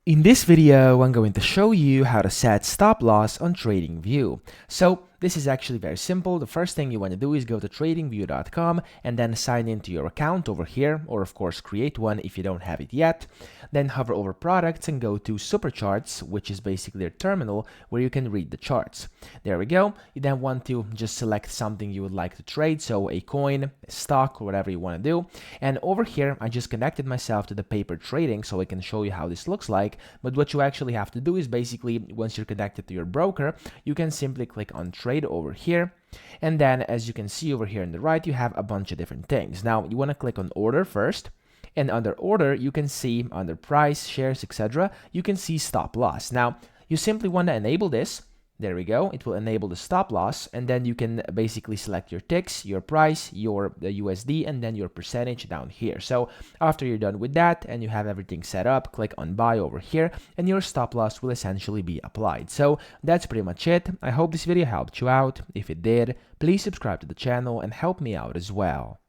In this video, I'm going to show you how to set stop loss on TradingView. So this is actually very simple. The first thing you want to do is go to tradingview.com and then sign into your account over here, or of course create one if you don't have it yet. Then hover over products and go to super charts, which is basically their terminal where you can read the charts. There we go. You then want to just select something you would like to trade, so a coin, a stock, or whatever you want to do. And over here, I just connected myself to the paper trading so I can show you how this looks like. But what you actually have to do is basically, once you're connected to your broker, you can simply click on trade over here. And then as you can see over here on the right, you have a bunch of different things. Now you want to click on order first. And under order, you can see under price, shares, etc., you can see stop loss. Now you simply want to enable this. There we go. It will enable the stop loss, and then you can basically select your ticks, your price, your USD, and then your percentage down here. So after you're done with that and you have everything set up, click on buy over here, and your stop loss will essentially be applied. So that's pretty much it. I hope this video helped you out. If it did, please subscribe to the channel and help me out as well.